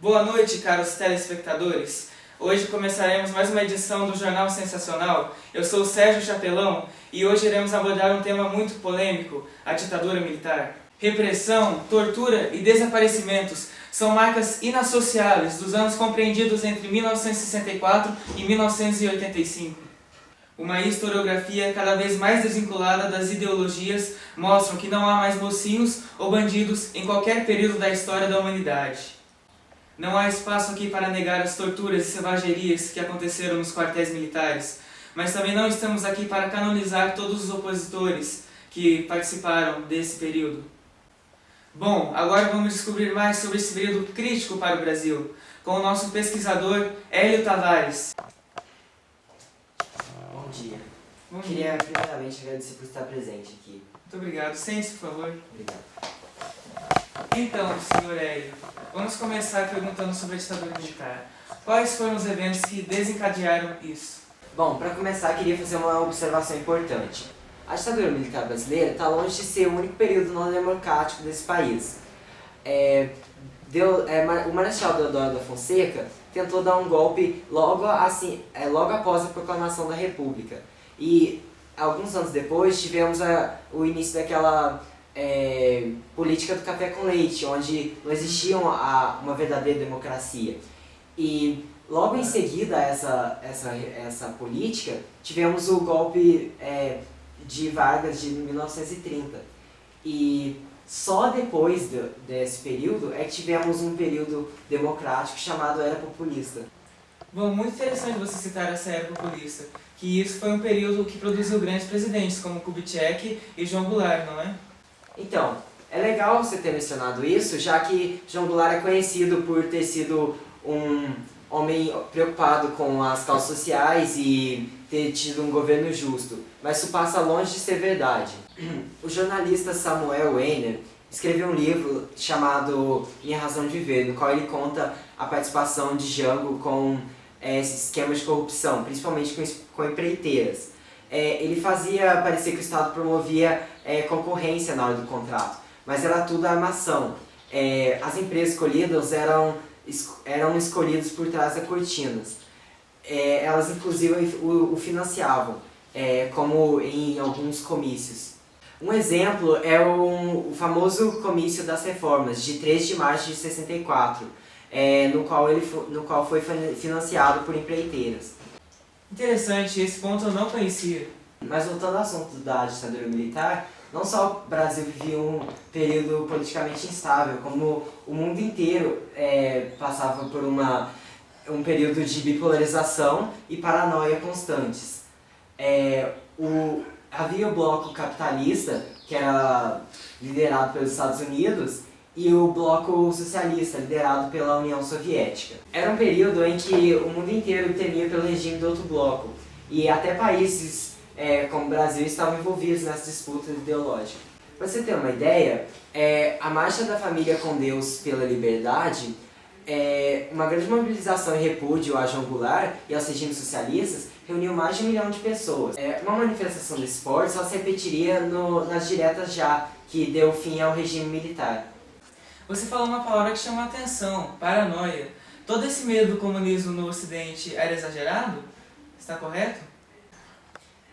Boa noite, caros telespectadores. Hoje começaremos mais uma edição do Jornal Sensacional. Eu sou o Sérgio Chapelão e hoje iremos abordar um tema muito polêmico, a ditadura militar. Repressão, tortura e desaparecimentos são marcas inassociáveis dos anos compreendidos entre 1964 e 1985. Uma historiografia cada vez mais desvinculada das ideologias mostram que não há mais mocinhos ou bandidos em qualquer período da história da humanidade. Não há espaço aqui para negar as torturas e selvagerias que aconteceram nos quartéis militares, mas também não estamos aqui para canonizar todos os opositores que participaram desse período. Bom, agora vamos descobrir mais sobre esse período crítico para o Brasil, com o nosso pesquisador Hélio Tavares. Bom dia. Bom dia. Queria primeiramente agradecer por estar presente aqui. Muito obrigado. Sente-se, por favor. Obrigado. Então, senhor Hélio, vamos começar perguntando sobre a ditadura militar. Quais foram os eventos que desencadearam isso? Bom, para começar, queria fazer uma observação importante. A ditadura militar brasileira está longe de ser o único período não democrático desse país. O Marechal Deodoro da Fonseca tentou dar um golpe logo após a proclamação da República. E alguns anos depois tivemos o início daquela política do café com leite, onde não existia uma verdadeira democracia. E logo em seguida a essa política, tivemos o golpe de Vargas de 1930. E só depois desse período é que tivemos um período democrático chamado Era Populista. Bom, muito interessante você citar essa era populista, que isso foi um período que produziu grandes presidentes, como Kubitschek e João Goulart, não é? Então, é legal você ter mencionado isso, já que João Goulart é conhecido por ter sido um homem preocupado com as causas sociais e ter tido um governo justo, mas isso passa longe de ser verdade. O jornalista Samuel Weiner escreveu um livro chamado Minha Razão de Viver, no qual ele conta a participação de Jango com esses esquemas de corrupção, principalmente com empreiteiras. Ele fazia parecer que o Estado promovia concorrência na hora do contrato, mas era tudo armação. As empresas escolhidas eram escolhidas por trás das cortinas. Elas inclusive o financiavam, como em alguns comícios. Um exemplo é o famoso comício das reformas, de 3 de março de 64, no qual foi financiado por empreiteiras. Interessante, esse ponto eu não conhecia. Mas voltando ao assunto da ditadura militar, não só o Brasil vivia um período politicamente instável, como o mundo inteiro passava por um período de bipolarização e paranoia constantes. Havia o bloco capitalista, que era liderado pelos Estados Unidos, e o bloco socialista, liderado pela União Soviética. Era um período em que o mundo inteiro temia pelo regime do outro bloco, e até países como o Brasil estavam envolvidos nessa disputa ideológica. Para você ter uma ideia, a Marcha da Família com Deus pela Liberdade, uma grande mobilização e repúdio a João Goulart e aos regimes socialistas, reuniu mais de 1 milhão de pessoas. Uma manifestação desse porte só se repetiria nas diretas já, que deu fim ao regime militar. Você falou uma palavra que chamou a atenção, paranoia. Todo esse medo do comunismo no Ocidente era exagerado? Está correto?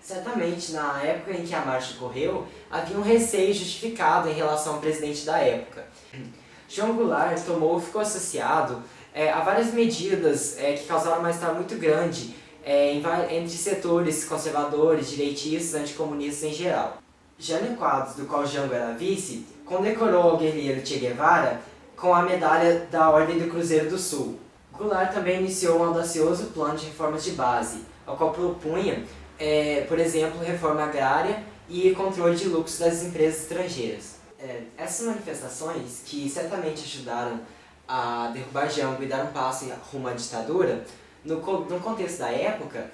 Certamente, na época em que a marcha ocorreu, havia um receio justificado em relação ao presidente da época. João Goulart ficou associado a várias medidas que causaram um mal-estar muito grande entre setores conservadores, direitistas, anticomunistas em geral. Jânio Quadros, do qual Jango era vice, condecorou o guerrilheiro Che Guevara com a medalha da Ordem do Cruzeiro do Sul. Goulart também iniciou um audacioso plano de reformas de base, ao qual propunha, por exemplo, reforma agrária e controle de lucros das empresas estrangeiras. Essas manifestações, que certamente ajudaram a derrubar Jango e dar um passo rumo à ditadura, no contexto da época,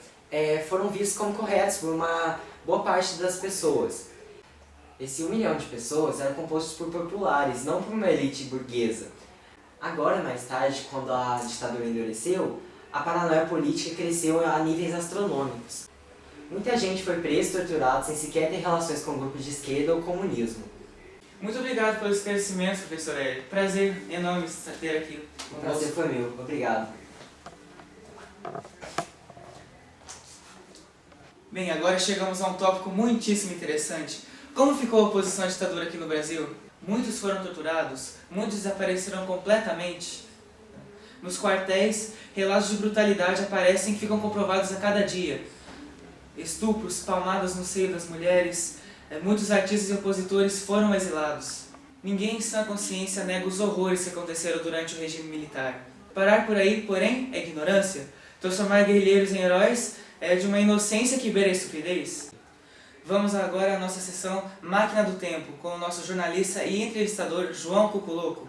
foram vistos como corretos por uma boa parte das pessoas. Esse 1 milhão de pessoas era composto por populares, não por uma elite burguesa. Agora, mais tarde, quando a ditadura endureceu, a paranoia política cresceu a níveis astronômicos. Muita gente foi presa e torturada sem sequer ter relações com grupos de esquerda ou comunismo. Muito obrigado pelos esclarecimentos, professor Hélio. Prazer enorme ter aqui O conosco. prazer foi meu. Obrigado. Bem, agora chegamos a um tópico muitíssimo interessante. Como ficou a oposição à ditadura aqui no Brasil? Muitos foram torturados, muitos desapareceram completamente. Nos quartéis, relatos de brutalidade aparecem e ficam comprovados a cada dia. Estupros, palmadas no seio das mulheres, muitos artistas e opositores foram exilados. Ninguém em sã consciência nega os horrores que aconteceram durante o regime militar. Parar por aí, porém, é ignorância. Transformar guerrilheiros em heróis é de uma inocência que beira a estupidez. Vamos agora à nossa sessão Máquina do Tempo, com o nosso jornalista e entrevistador João Cuculoco.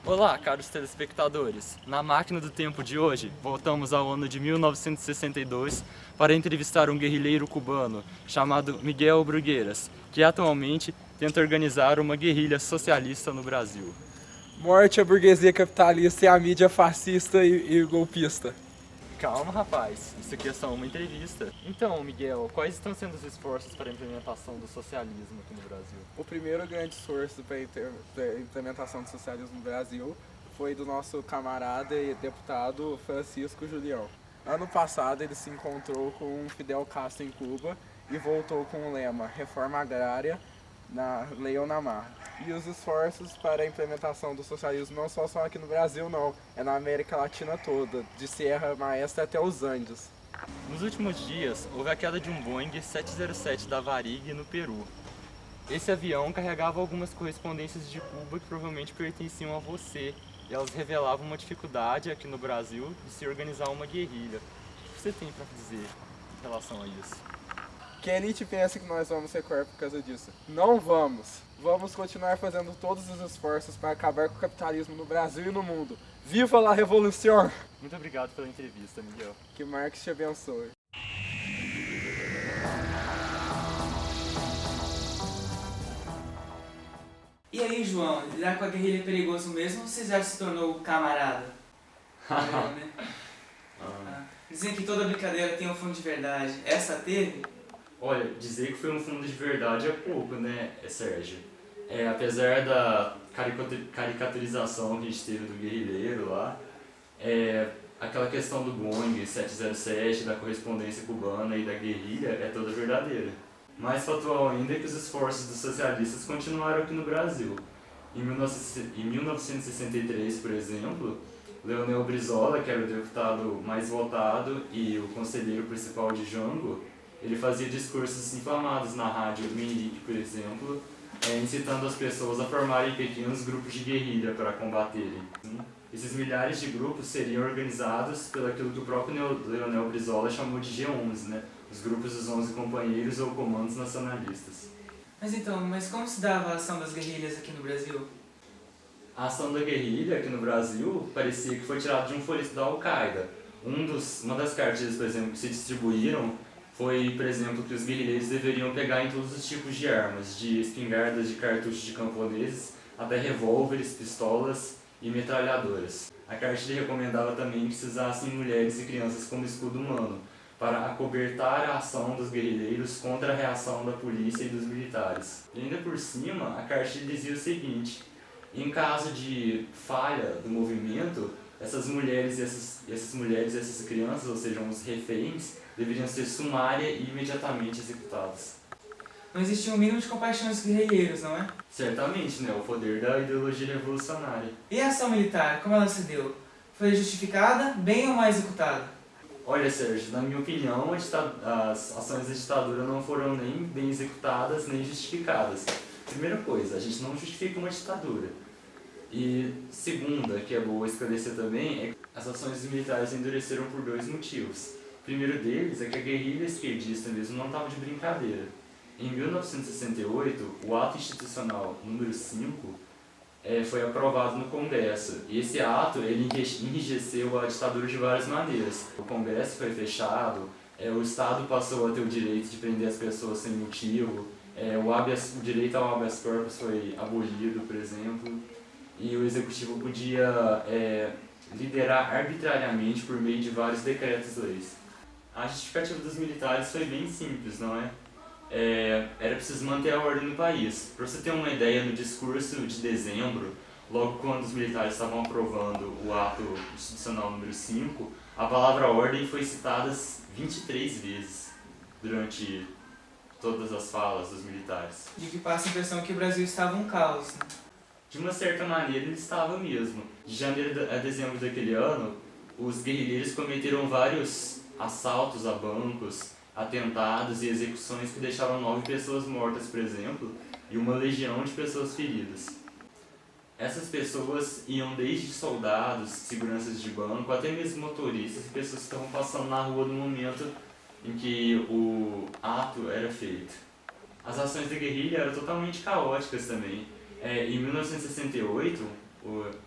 Olá, caros telespectadores! Na Máquina do Tempo de hoje, voltamos ao ano de 1962 para entrevistar um guerrilheiro cubano chamado Miguel Brugueiras, que atualmente tenta organizar uma guerrilha socialista no Brasil. Morte à burguesia capitalista e à mídia fascista e golpista. Calma, rapaz, isso aqui é só uma entrevista. Então, Miguel, quais estão sendo os esforços para a implementação do socialismo aqui no Brasil? O primeiro grande esforço para a implementação do socialismo no Brasil foi do nosso camarada e deputado Francisco Julião. Ano passado ele se encontrou com Fidel Castro em Cuba e voltou com o lema Reforma Agrária, na lei ou na marra. E os esforços para a implementação do socialismo não só são aqui no Brasil, não. É na América Latina toda, de Sierra Maestra até os Andes. Nos últimos dias, houve a queda de um Boeing 707 da Varig no Peru. Esse avião carregava algumas correspondências de Cuba que provavelmente pertenciam a você, e elas revelavam uma dificuldade aqui no Brasil de se organizar uma guerrilha. O que você tem para dizer em relação a isso? Que a elite pensa que nós vamos recuar por causa disso. Não vamos! Vamos continuar fazendo todos os esforços para acabar com o capitalismo no Brasil e no mundo. Viva a revolução! Muito obrigado pela entrevista, Miguel. Que Marx te abençoe. E aí, João, lidar com a guerrilha é perigoso mesmo ou você já se tornou camarada? Não, né? Dizem que toda brincadeira tem um fundo de verdade. Essa teve? Olha, dizer que foi um fundo de verdade é pouco, né, Sérgio? Apesar da caricaturização que a gente teve do guerrilheiro lá, aquela questão do Boeing 707, da correspondência cubana e da guerrilha é toda verdadeira. Mais factual ainda é que os esforços dos socialistas continuaram aqui no Brasil. Em 1963, por exemplo, Leonel Brizola, que era o deputado mais votado e o conselheiro principal de Jango, ele fazia discursos inflamados na rádio Minique, por exemplo, incitando as pessoas a formarem pequenos grupos de guerrilha para combaterem. Esses milhares de grupos seriam organizados pelo aquilo que o próprio Leonel Brizola chamou de G11, né? Os grupos dos 11 companheiros ou comandos nacionalistas. Mas como se dava a ação das guerrilhas aqui no Brasil? A ação da guerrilha aqui no Brasil parecia que foi tirada de um folheto da Al-Qaeda. Uma das cartilhas, por exemplo, que se distribuíram foi, por exemplo, que os guerrilheiros deveriam pegar em todos os tipos de armas, de espingardas de cartuchos de camponeses até revólveres, pistolas e metralhadoras. A cartilha recomendava também que se usassem mulheres e crianças como escudo humano, para acobertar a ação dos guerrilheiros contra a reação da polícia e dos militares. E ainda por cima, a cartilha dizia o seguinte: em caso de falha do movimento, essas mulheres e essas crianças, ou seja, os reféns, deveriam ser sumária e imediatamente executados. Não existia um mínimo de compaixão dos guerrilheiros, não é? Certamente, né? O poder da ideologia revolucionária. E a ação militar, como ela se deu? Foi justificada, bem ou mal executada? Olha, Sérgio, na minha opinião, as ações da ditadura não foram nem bem executadas, nem justificadas. Primeira coisa, a gente não justifica uma ditadura. E segunda, que é boa esclarecer também, é que as ações dos militares endureceram por dois motivos. O primeiro deles é que a guerrilha esquerdista mesmo não estava de brincadeira. Em 1968, o Ato Institucional número 5 foi aprovado no Congresso. E esse ato ele enrijeceu a ditadura de várias maneiras. O Congresso foi fechado, o Estado passou a ter o direito de prender as pessoas sem motivo, o direito ao habeas corpus foi abolido, por exemplo, e o Executivo podia liderar arbitrariamente por meio de vários decretos-leis. A justificativa dos militares foi bem simples, não é? Era preciso manter a ordem no país. Para você ter uma ideia, no discurso de dezembro, logo quando os militares estavam aprovando o ato institucional número 5, a palavra ordem foi citada 23 vezes durante todas as falas dos militares. De que passa a impressão que o Brasil estava um caos, né? De uma certa maneira, ele estava mesmo. De janeiro a dezembro daquele ano, os guerrilheiros cometeram vários assaltos a bancos, atentados e execuções que deixaram 9 pessoas mortas, por exemplo, e uma legião de pessoas feridas. Essas pessoas iam desde soldados, seguranças de banco, até mesmo motoristas e pessoas que estavam passando na rua no momento em que o ato era feito. As ações da guerrilha eram totalmente caóticas também. Em 1968,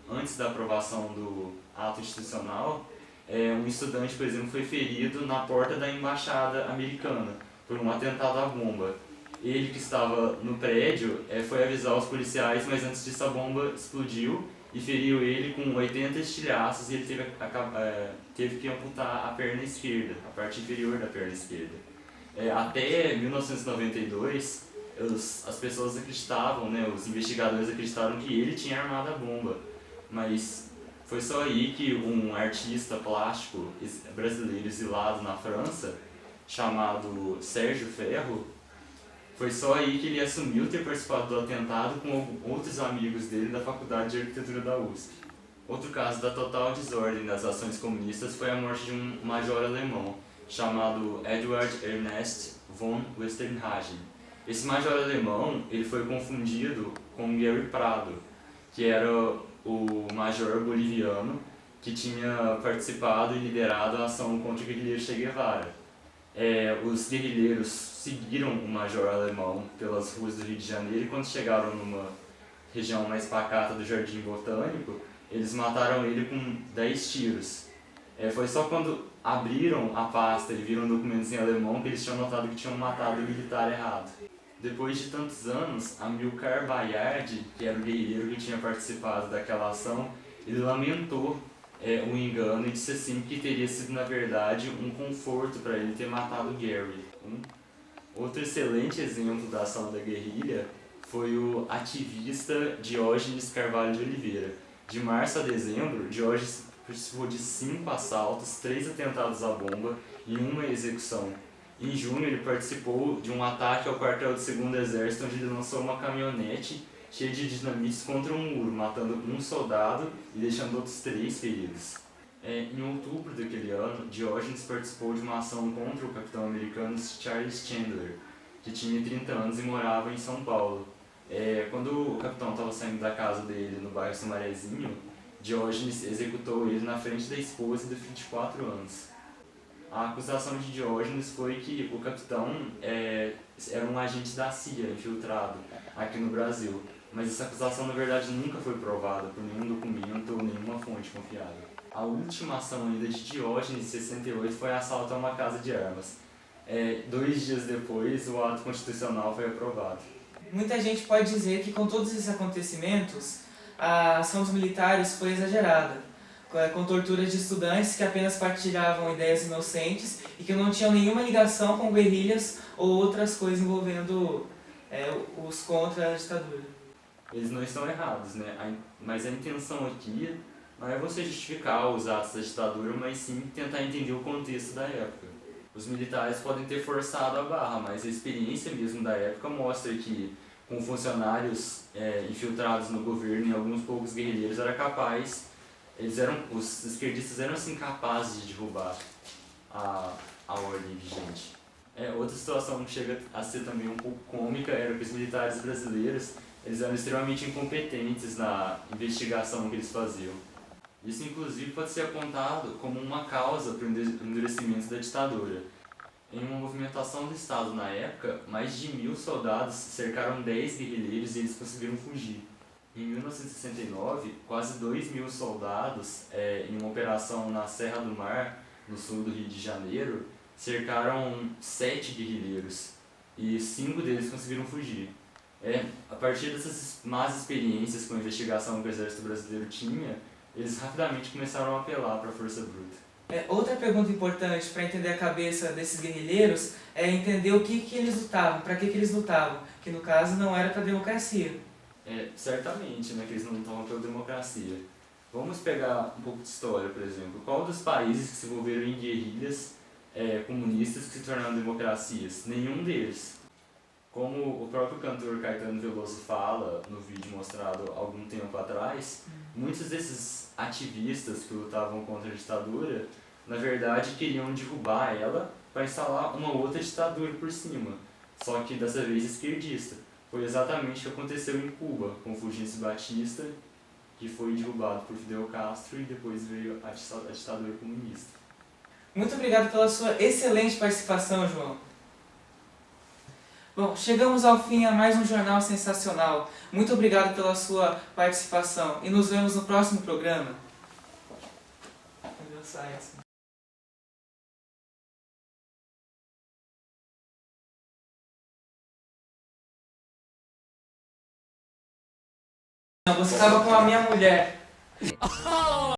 antes da aprovação do ato institucional, um estudante, por exemplo, foi ferido na porta da embaixada americana por um atentado à bomba. Ele, que estava no prédio, foi avisar os policiais, mas antes disso a bomba explodiu e feriu ele com 80 estilhaços e ele teve que amputar a perna esquerda, a parte inferior da perna esquerda. Até 1992, as pessoas acreditavam, né, os investigadores acreditaram que ele tinha armado a bomba, mas foi só aí que um artista plástico brasileiro exilado na França, chamado Sérgio Ferro, foi só aí que ele assumiu ter participado do atentado com outros amigos dele da Faculdade de Arquitetura da USP. Outro caso da total desordem das ações comunistas foi a morte de um major alemão, chamado Eduard Ernest von Westernhagen. Esse major alemão ele foi confundido com Gary Prado, que era o major boliviano que tinha participado e liderado a ação contra o guerrilheiro Che Guevara. Os guerrilheiros seguiram o major alemão pelas ruas do Rio de Janeiro e quando chegaram numa região mais pacata do Jardim Botânico, eles mataram ele com 10 tiros. Foi só quando abriram a pasta e viram documentos em alemão que eles tinham notado que tinham matado o militar errado. Depois de tantos anos, Amilcar Bayard, que era o guerrilheiro que tinha participado daquela ação, ele lamentou o engano e disse assim que teria sido, na verdade, um conforto para ele ter matado Gary. Outro excelente exemplo da ação da guerrilha foi o ativista Diógenes Carvalho de Oliveira. De março a dezembro, Diógenes participou de 5 assaltos, 3 atentados à bomba e 1 execução. Em junho, ele participou de um ataque ao quartel do 2º Exército, onde ele lançou uma caminhonete cheia de dinamites contra um muro, matando um soldado e deixando outros 3 feridos. Em outubro daquele ano, Diógenes participou de uma ação contra o capitão americano Charles Chandler, que tinha 30 anos e morava em São Paulo. Quando o capitão estava saindo da casa dele no bairro Sumarezinho, Diógenes executou ele na frente da esposa e do filho de 4 anos. A acusação de Diógenes foi que o capitão era um agente da CIA infiltrado aqui no Brasil, mas essa acusação na verdade nunca foi provada por nenhum documento ou nenhuma fonte confiável. A última ação ainda de Diógenes, em 68, foi assalto a uma casa de armas. 2 dias depois, o ato constitucional foi aprovado. Muita gente pode dizer que com todos esses acontecimentos, a ação dos militares foi exagerada, com torturas de estudantes que apenas partilhavam ideias inocentes e que não tinham nenhuma ligação com guerrilhas ou outras coisas envolvendo os contra a ditadura. Eles não estão errados, né? Mas a intenção aqui não é você justificar os atos da ditadura, mas sim tentar entender o contexto da época. Os militares podem ter forçado a barra, mas a experiência mesmo da época mostra que com funcionários infiltrados no governo e alguns poucos guerrilheiros era capaz. Os esquerdistas eram assim capazes de derrubar a ordem vigente. Outra situação que chega a ser também um pouco cômica era que os militares brasileiros eles eram extremamente incompetentes na investigação que eles faziam. Isso, inclusive, pode ser apontado como uma causa para o endurecimento da ditadura. Em uma movimentação do Estado na época, mais de 1.000 soldados cercaram 10 guerrilheiros e eles conseguiram fugir. Em 1969, quase 2.000 soldados, em uma operação na Serra do Mar, no sul do Rio de Janeiro, cercaram 7 guerrilheiros e 5 deles conseguiram fugir. A partir dessas más experiências com a investigação que o exército brasileiro tinha, eles rapidamente começaram a apelar para a força bruta. Outra pergunta importante para entender a cabeça desses guerrilheiros é entender o que eles lutavam, para que eles lutavam, que no caso não era para a democracia. Certamente, né, que eles não lutavam pela democracia. Vamos pegar um pouco de história, por exemplo. Qual dos países que se envolveram em guerrilhas comunistas que se tornaram democracias? Nenhum deles. Como o próprio cantor Caetano Veloso fala no vídeo mostrado há algum tempo atrás, muitos desses ativistas que lutavam contra a ditadura, na verdade, queriam derrubar ela para instalar uma outra ditadura por cima, só que dessa vez esquerdista. Foi exatamente o que aconteceu em Cuba, com Fulgêncio Batista, que foi derrubado por Fidel Castro e depois veio a ditadura comunista. Muito obrigado pela sua excelente participação, João. Bom, chegamos ao fim a mais um Jornal Sensacional. Muito obrigado pela sua participação e nos vemos no próximo programa. Você estava com a minha mulher.